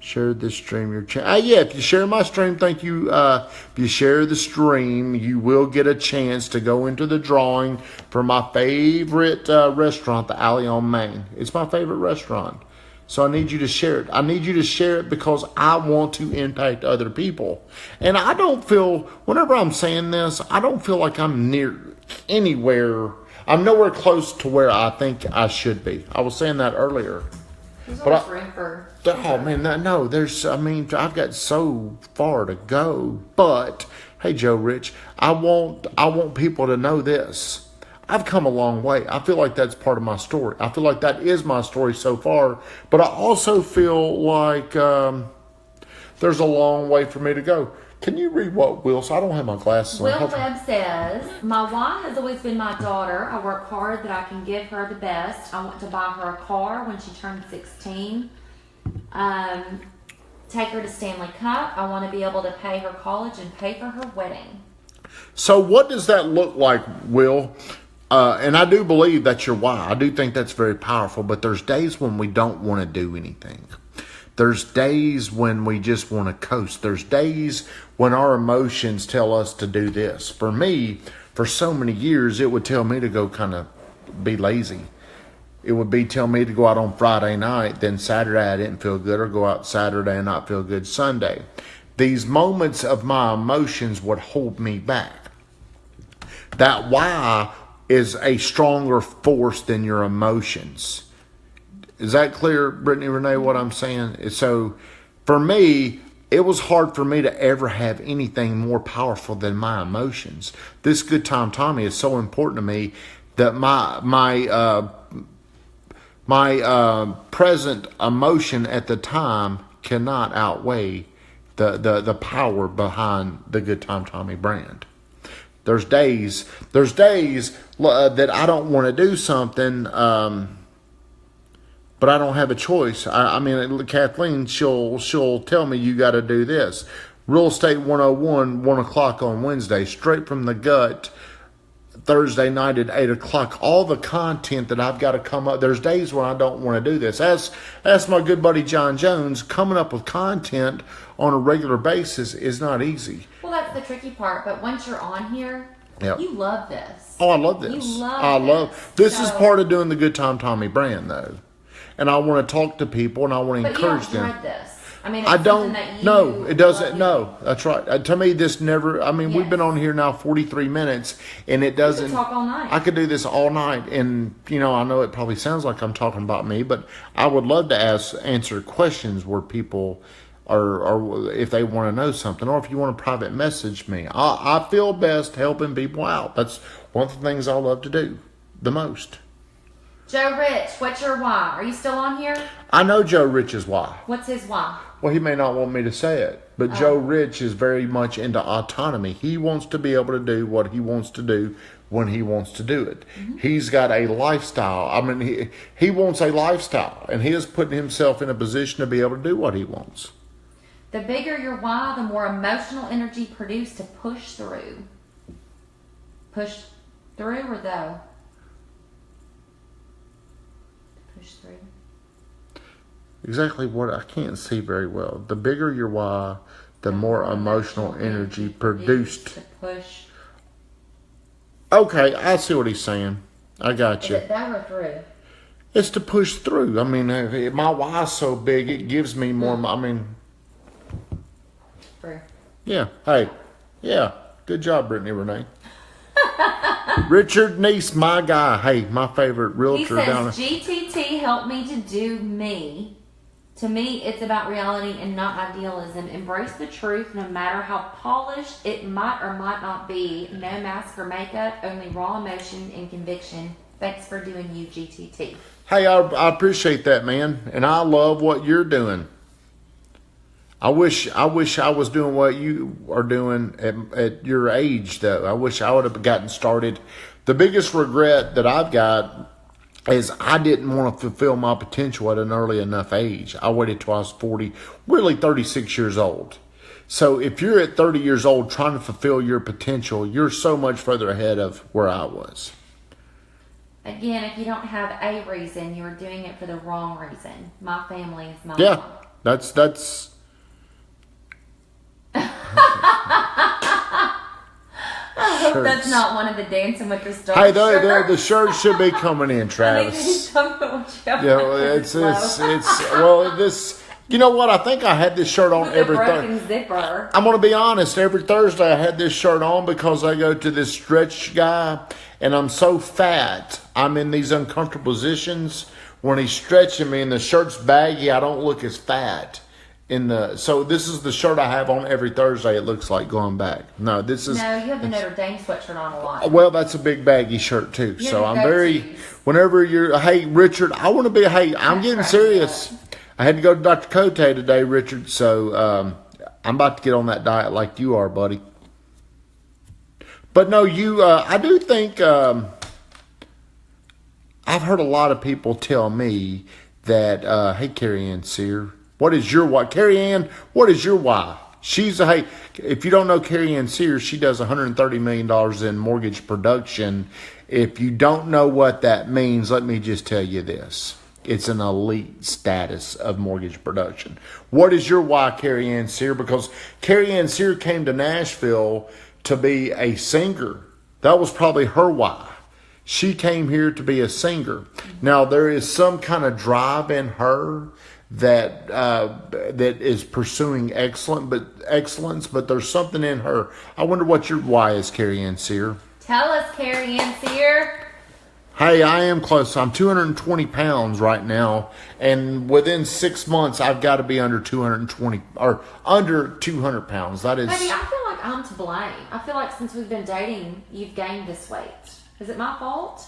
Share this stream. Yeah, if you share my stream, thank you. If you share the stream, you will get a chance to go into the drawing for my favorite restaurant, the Alley on Main. It's my favorite restaurant. So I need you to share it. I need you to share it because I want to impact other people. And I don't feel, whenever I'm saying this, I don't feel like I'm near anywhere. I'm nowhere close to where I think I should be. I was saying that earlier. There's always room for... Oh, man, I've got so far to go. But, hey, Joe Rich, I want people to know this. I've come a long way. I feel like that's part of my story. I feel like that is my story so far. But I also feel like there's a long way for me to go. Can you read what Will said? I don't have my glasses on. Will Webb says, my wife has always been my daughter. I work hard that I can give her the best. I want to buy her a car when she turns 16. Take her to Stanley Cup. I want to be able to pay her college and pay for her wedding. So what does that look like, Will? And I do believe that's your why. I do think that's very powerful. But there's days when we don't want to do anything. There's days when we just want to coast. There's days when our emotions tell us to do this. For me, for so many years, it would tell me to go kind of be lazy. It would be tell me to go out on Friday night, then Saturday I didn't feel good, or go out Saturday and not feel good Sunday. These moments of my emotions would hold me back. That why is a stronger force than your emotions. Is that clear, Brittany Renee, what I'm saying? So, for me, it was hard for me to ever have anything more powerful than my emotions. This Good Time Tommy is so important to me that my present emotion at the time cannot outweigh the power behind the Good Time Tommy brand. There's days that I don't want to do something, but I don't have a choice. I mean, Kathleen, she'll tell me you got to do this. Real Estate 101, 1 o'clock on Wednesday, straight from the gut. Thursday night at 8 o'clock. All the content that I've got to come up. There's days when I don't want to do this. As my good buddy John Jones, coming up with content on a regular basis is not easy. Well, that's the tricky part. But once you're on here, yep. You love this. Oh, I love this. You love this is part of doing the Good Time Tommy brand, though. And I want to talk to people and I want to encourage them. But you don't dread this. I mean, I don't. No, it doesn't. No, that's right. To me, this never. I mean, we've been on here now 43 minutes, and it doesn't. You could talk all night. I could do this all night, and I know it probably sounds like I'm talking about me, but I would love to answer questions where people or if they want to know something, or if you want to private message me. I feel best helping people out. That's one of the things I love to do the most. Joe Rich, what's your why? Are you still on here? I know Joe Rich's why. What's his why? Well, he may not want me to say it, but Joe Rich is very much into autonomy. He wants to be able to do what he wants to do when he wants to do it. Mm-hmm. He's got a lifestyle. I mean, he wants a lifestyle, and he is putting himself in a position to be able to do what he wants. The bigger your why, the more emotional energy produced to push through. Push through or though? Push through. Exactly what I can't see very well. The bigger your why, the more emotional energy produced. To push. Okay, I see what he's saying. I got you. Is it that or through? It's to push through. I mean, my why's so big, it gives me more. I mean, through. Yeah. Hey. Yeah. Good job, Brittany Renee. Richard Neese, my guy. Hey, my favorite realtor down there. He says, GTT helped me to do me To me, it's about reality and not idealism. Embrace the truth no matter how polished it might or might not be. No mask or makeup, only raw emotion and conviction. Thanks for doing you, GTT. Hey, I appreciate that, man. And I love what you're doing. I wish I was doing what you are doing at your age, though. I wish I would have gotten started. The biggest regret that I've got is I didn't want to fulfill my potential at an early enough age. I waited till I was 40, really 36 years old. So if you're at 30 years old trying to fulfill your potential, you're so much further ahead of where I was. Again, if you don't have a reason, you're doing it for the wrong reason. My family is my Yeah, mom. that's. I hope that's not one of the Dancing with the Stars. Hey, the shirt should be coming in, Travis. It's well, this. You know what? I think I had this shirt on every Thursday. I'm going to be honest. Every Thursday I had this shirt on because I go to this stretch guy, and I'm so fat. I'm in these uncomfortable positions when he's stretching me, and the shirt's baggy. I don't look as fat. So this is the shirt I have on every Thursday. It looks like going back. No, you have the Notre Dame sweatshirt on a lot. Well, that's a big baggy shirt too. Yeah, so I'm very. Whenever hey Richard, I want to be. Hey, I'm getting serious. I had to go to Dr. Cote today, Richard. So I'm about to get on that diet like you are, buddy. But no, I do think I've heard a lot of people tell me that. Hey, Carrie Ann Sear. What is your why? Carrie Ann, what is your why? Hey, if you don't know Carrie Ann Sears, she does $130 million in mortgage production. If you don't know what that means, let me just tell you this. It's an elite status of mortgage production. What is your why, Carrie Ann Sear? Because Carrie Ann Sear came to Nashville to be a singer. That was probably her why. She came here to be a singer. Now, there is some kind of drive in her that is pursuing excellence, but there's something in her. I wonder what your why is, Carrie Ann Sear. Tell us, Carrie Ann Sear. Hey, I am close. I'm 220 pounds right now, and within 6 months, I've got to be under 220 or under 200 pounds. That is. Baby, I feel like I'm to blame. I feel like since we've been dating, you've gained this weight. Is it my fault?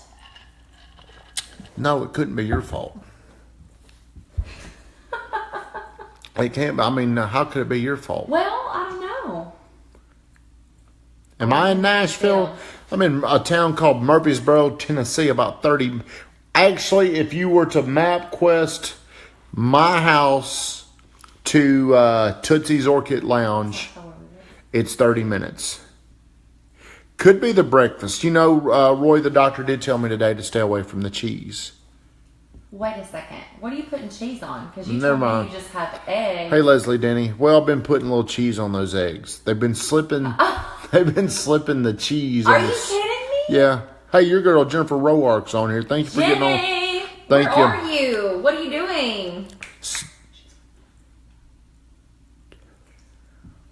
No, it couldn't be your fault. It can't. I mean, how could it be your fault? Well, I don't know. Am I in Nashville? Yeah. I'm in a town called Murfreesboro, Tennessee, about 30. Actually, if you were to MapQuest my house to Tootsie's Orchid Lounge, it's 30 minutes. Could be the breakfast. You know, Roy, the doctor, did tell me today to stay away from the cheese. Wait a second. What are you putting cheese on? Because you Never told me mind. you just have eggs. Hey, Leslie Denny. Well, I've been putting a little cheese on those eggs. They've been slipping. They've been slipping the cheese. Are you kidding me? Yeah. Hey, your girl Jennifer Roark's on here. Thank you for getting on. Thank Where you. are you? What are you doing?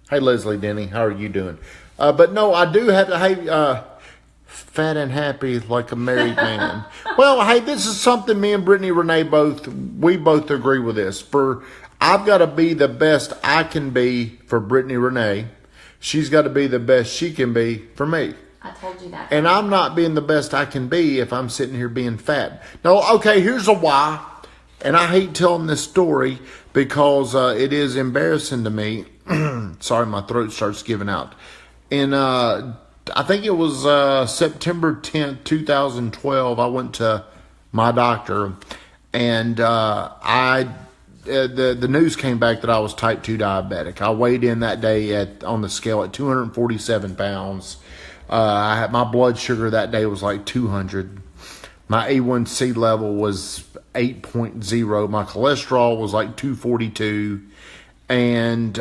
Hey, Leslie Denny. How are you doing? But no, I do have to. Hey, fat and happy like a married man. Well, hey, this is something me and Brittany Renee both agree with this. I've got to be the best I can be for Brittany Renee. She's got to be the best she can be for me. I told you that. And I'm not being the best I can be if I'm sitting here being fat. No, okay, here's a why. And I hate telling this story because it is embarrassing to me. Sorry, my throat starts giving out. And I think it was September 10th, 2012. I went to my doctor, and the news came back that I was type 2 diabetic. I weighed in that day on the scale at 247 pounds. My blood sugar that day was like 200. My A1C level was 8.0. My cholesterol was like 242. And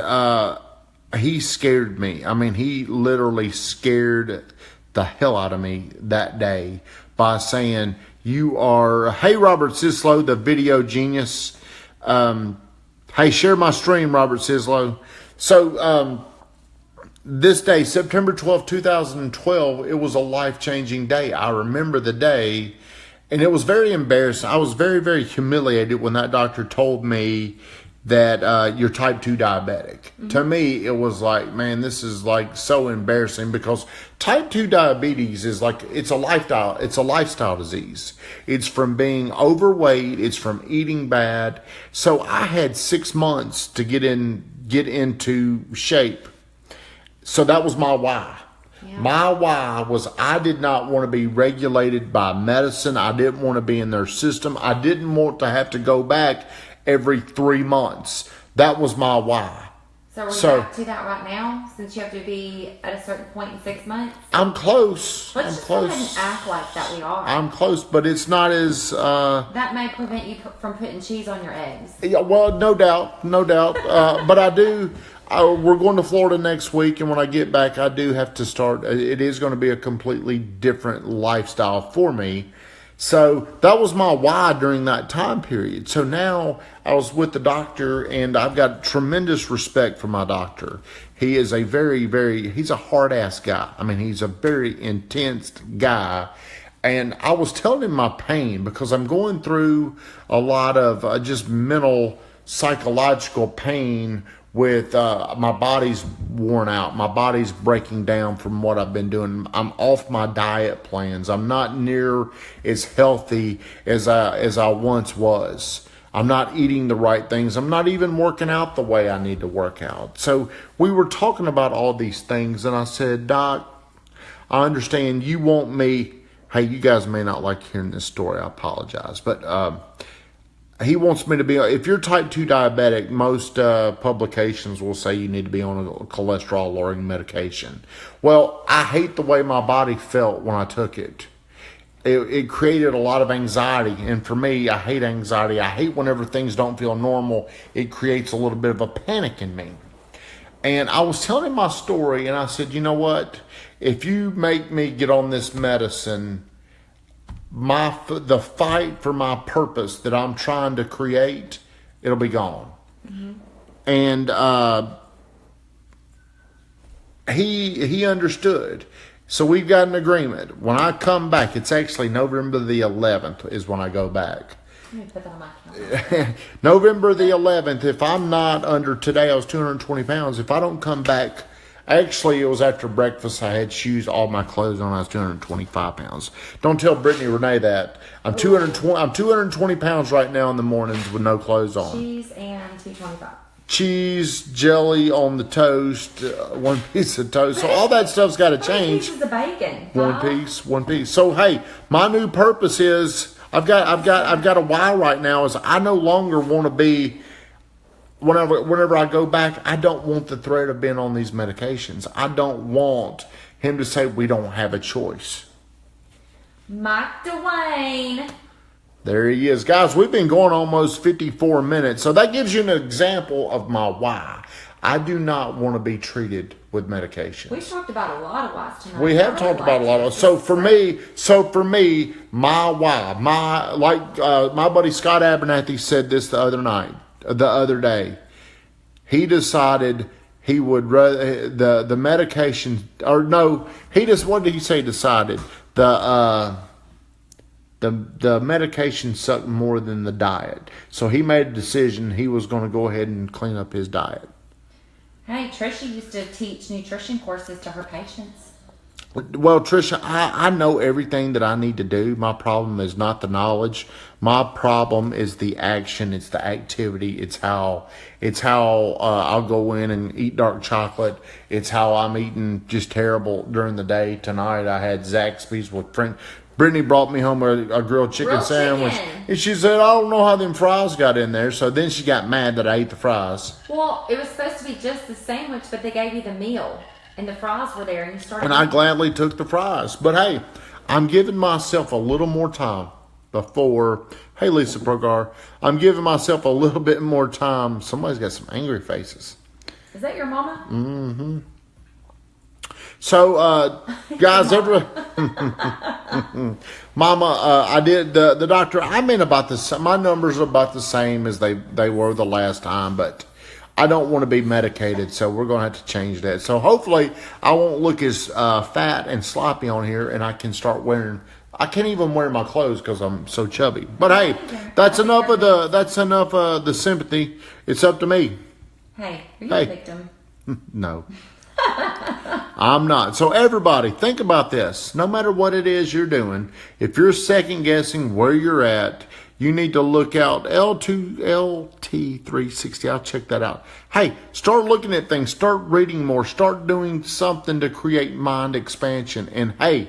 he scared me. I mean, he literally scared the hell out of me that day by saying, hey, Robert Sislow, the video genius. Hey, share my stream, Robert Sislow. So, this day, September 12th, 2012, it was a life-changing day. I remember the day, and it was very embarrassing. I was very, very humiliated when that doctor told me that you're type 2 diabetic. To me, it was like, man, this is like so embarrassing, because type 2 diabetes is like, it's a lifestyle disease. It's from being overweight. It's from eating bad. So I had 6 months to get into shape. So that was my why. Yeah. My why was, I did not want to be regulated by medicine. I didn't want to be in their system. I didn't want to have to go back every 3 months. That was my why. So are we back to that right now, since you have to be at a certain point in 6 months? I'm close. Let's just go ahead and act like that we are. I'm close, but it's not as... that may prevent you from putting cheese on your eggs. Yeah, well, no doubt. But I do... we're going to Florida next week, and when I get back, I do have to start. It is going to be a completely different lifestyle for me. So that was my why during that time period. So now I was with the doctor, and I've got tremendous respect for my doctor. He is a he's a hard-ass guy. I mean, he's a very intense guy. And I was telling him my pain, because I'm going through a lot of just mental, psychological pain with my body's worn out. My body's breaking down from what I've been doing. I'm off my diet plans. I'm not near as healthy as I once was. I'm not eating the right things. I'm not even working out the way I need to work out. So we were talking about all these things, and I said, Doc, I understand you want me. Hey, you guys may not like hearing this story. I apologize. But he wants me to be, if you're type 2 diabetic, most publications will say you need to be on a cholesterol lowering medication. Well, I hate the way my body felt when I took it. It created a lot of anxiety. And for me, I hate anxiety. I hate whenever things don't feel normal. It creates a little bit of a panic in me. And I was telling him my story, and I said, you know what? If you make me get on this medicine, the fight for my purpose that I'm trying to create, it'll be gone. Mm-hmm. And he understood. So we've got an agreement. When I come back, it's actually November the 11th is when I go back. Let me put that on my calendar. November the 11th, if I'm not under, today I was 220 pounds. If I don't come back, actually, it was after breakfast. I had shoes, all my clothes on. I was 225 pounds. Don't tell Brittany Renee that. I'm 220 pounds right now in the mornings with no clothes on. Cheese and 225. Cheese, jelly on the toast, one piece of toast. So all that stuff's got to change. Pieces of bacon. One piece. So hey, my new purpose is I've got a why right now is I no longer want to be. Whenever I go back, I don't want the threat of being on these medications. I don't want him to say we don't have a choice. Mike Dwayne. There he is. Guys, we've been going almost 54 minutes. So that gives you an example of my why. I do not want to be treated with medications. We've talked about a lot of whys tonight. We have talked about a lot of. So for me, my why, my buddy Scott Abernathy said this the other day. He decided he would rather the medication, or no, he just, what did he say decided? The medication sucked more than the diet. So he made a decision he was going to go ahead and clean up his diet. Hey, Trisha used to teach nutrition courses to her patients. Well, Trisha, I know everything that I need to do. My problem is not the knowledge. My problem is the action. It's the activity. It's how I'll go in and eat dark chocolate. It's how I'm eating just terrible during the day. Tonight I had Zaxby's with friends. Brittany brought me home a grilled chicken sandwich. And she said, I don't know how them fries got in there. So then she got mad that I ate the fries. Well, it was supposed to be just the sandwich, but they gave you the meal. And the fries were there, and you started. And I gladly took the fries. But hey, I'm giving myself a little more time before. Hey, Lisa Progar, I'm giving myself a little bit more time. Somebody's got some angry faces. Is that your mama? Mm-hmm. So, guys, Mama, I did the doctor. I'm in about the. My numbers are about the same as they were the last time, but I don't want to be medicated, so we're going to have to change that. So hopefully I won't look as fat and sloppy on here, and I can start wearing I can't even wear my clothes because I'm so chubby. But hey, that's enough of the sympathy. It's up to me. Hey, are you a victim? No. I'm not. So everybody, think about this. No matter what it is you're doing, if you're second guessing where you're at, you need to look out LT360. I'll check that out. Hey, start looking at things. Start reading more. Start doing something to create mind expansion. And hey,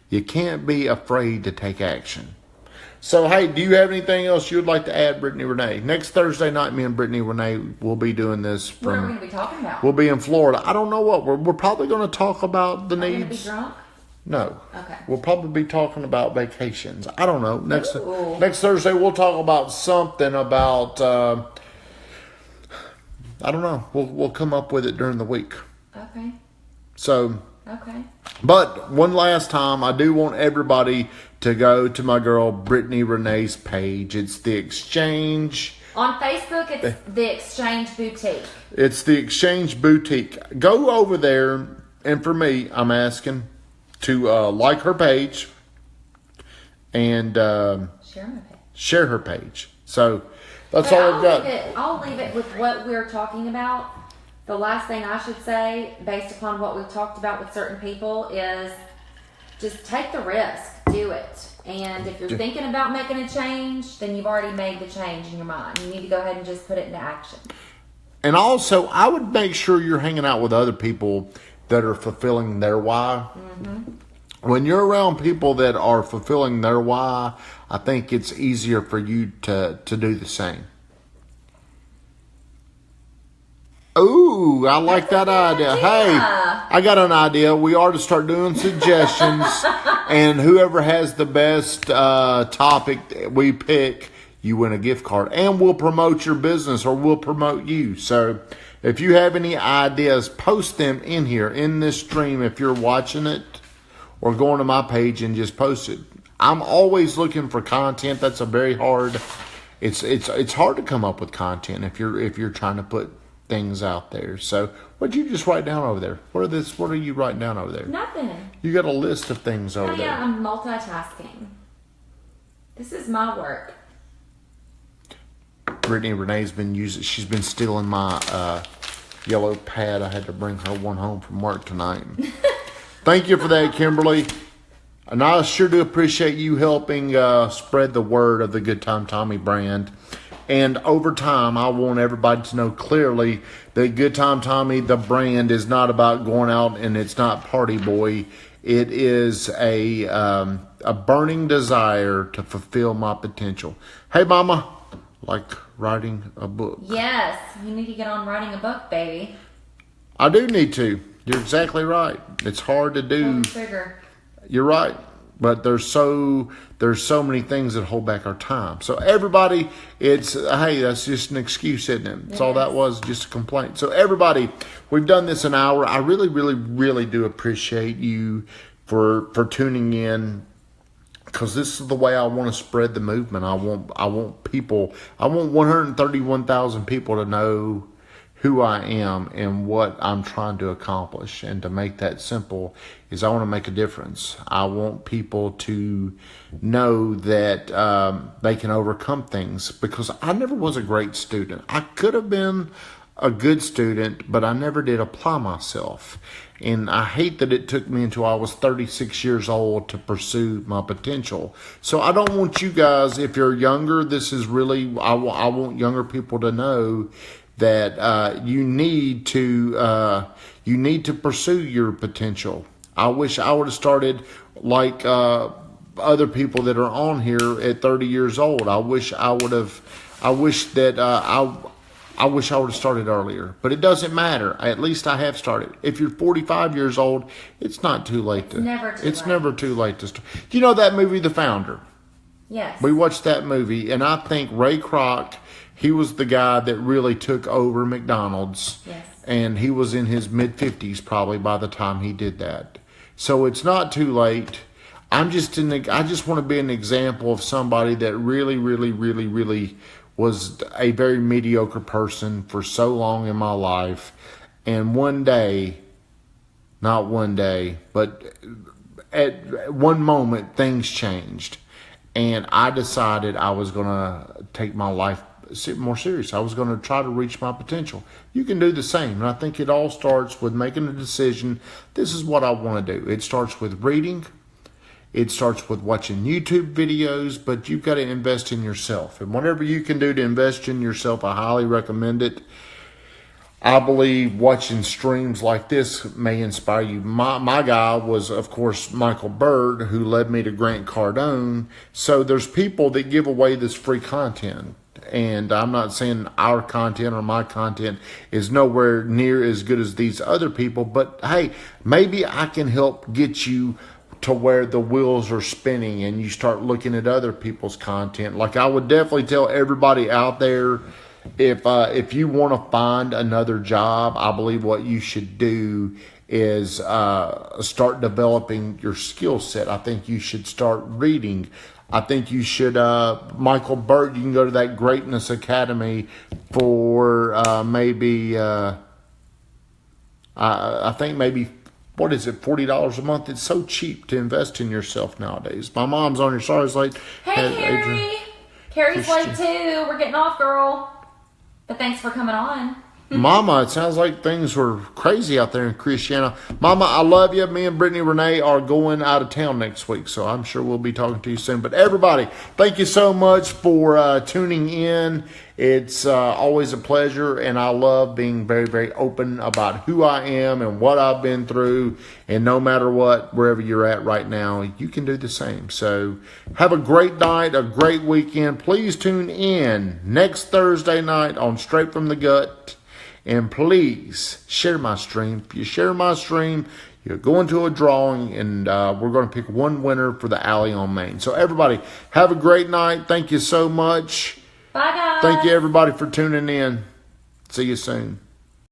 you can't be afraid to take action. So, hey, do you have anything else you would like to add, Brittany Renee? Next Thursday night, me and Brittany Renee will be doing this. What are we going to be talking about? We'll be in Florida. I don't know what. We're probably going to talk about the needs. Are you going to be drunk? No. Okay. We'll probably be talking about vacations. I don't know. Next Thursday, we'll talk about something about, I don't know. We'll come up with it during the week. Okay. So. Okay. But one last time, I do want everybody to go to my girl Brittany Renee's page. It's The Exchange. On Facebook, it's The Exchange Boutique. It's The Exchange Boutique. Go over there, and for me, I'm asking to like her page and share her page. So that's all I've got. I'll leave it with what we're talking about. The last thing I should say, based upon what we've talked about with certain people, is just take the risk. Do it. And if you're thinking about making a change, then you've already made the change in your mind. You need to go ahead and just put it into action. And also, I would make sure you're hanging out with other people that are fulfilling their why. Mm-hmm. When you're around people that are fulfilling their why, I think it's easier for you to do the same. Ooh, I like that idea. Hey, I got an idea. We are to start doing suggestions, and whoever has the best topic we pick, you win a gift card. And we'll promote your business, or we'll promote you. So if you have any ideas, post them in here, in this stream, if you're watching it, or going to my page and just post it. I'm always looking for content. That's a very hard, it's hard to come up with content if you're trying to put things out there. So what did you just write down over there? What are you writing down over there? Nothing. You got a list of things over there. Yeah, I'm multitasking. This is my work. Brittany Renee's she's been stealing my yellow pad. I had to bring her one home from work tonight. Thank you for that, Kimberly. And I sure do appreciate you helping spread the word of the Good Time Tommy brand. And over time, I want everybody to know clearly that Good Time Tommy, the brand, is not about going out and it's not party boy. It is a burning desire to fulfill my potential. Hey, Mama, like writing a book. Yes, you need to get on writing a book, baby. I do need to. You're exactly right. It's hard to do. You're right. But there's so many things that hold back our time. So everybody, hey, that's just an excuse, isn't it? That's all that was, just a complaint. So everybody, we've done this an hour. I really, really, really do appreciate you for tuning in, because this is the way I want to spread the movement. I want 131,000 people to know who I am and what I'm trying to accomplish. And to make that simple is I want to make a difference. I want people to know that they can overcome things, because I never was a great student. I could have been a good student, but I never did apply myself. And I hate that it took me until I was 36 years old to pursue my potential. So I don't want you guys, if you're younger, this is really, I want younger people to know that you need to pursue your potential. I wish I would have started like other people that are on here at 30 years old. I wish I would have started earlier, but it doesn't matter. At least I have started. If you're 45 years old, it's not too late to. It's never too late to start. Do you know that movie, The Founder? Yes. We watched that movie, and I think Ray Kroc, he was the guy that really took over McDonald's. Yes. And he was in his mid-50s probably by the time he did that. So it's not too late. I just want to be an example of somebody that really, really, really, really was a very mediocre person for so long in my life. And one day, not one day, but at one moment, things changed. And I decided I was going to take my life more serious. I was going to try to reach my potential. You can do the same. And I think it all starts with making a decision. This is what I want to do. It starts with reading. It starts with watching YouTube videos. But you've got to invest in yourself. And whatever you can do to invest in yourself, I highly recommend it. I believe watching streams like this may inspire you. My guy was, of course, Michael Bird, who led me to Grant Cardone. So there's people that give away this free content. And I'm not saying our content or my content is nowhere near as good as these other people. But, hey, maybe I can help get you to where the wheels are spinning and you start looking at other people's content. Like, I would definitely tell everybody out there, if you want to find another job, I believe what you should do is start developing your skill set. I think you should start reading. I think you should, Michael Burt, you can go to that Greatness Academy for maybe, I think maybe, what is it, $40 a month? It's so cheap to invest in yourself nowadays. My mom's on here. Sorry, it's late. Hey, Carrie. Carrie's late too. We're getting off, girl. But thanks for coming on. Mama, it sounds like things were crazy out there in Christiana. Mama, I love you. Me and Brittany Renee are going out of town next week, so I'm sure we'll be talking to you soon. But everybody, thank you so much for tuning in. It's always a pleasure, and I love being very, very open about who I am and what I've been through. And no matter what, wherever you're at right now, you can do the same. So have a great night, a great weekend. Please tune in next Thursday night on Straight from the Gut. And please share my stream. If you share my stream, you're going to a drawing, and we're going to pick one winner for the Alley on Main. So everybody, have a great night. Thank you so much. Bye, guys. Thank you, everybody, for tuning in. See you soon.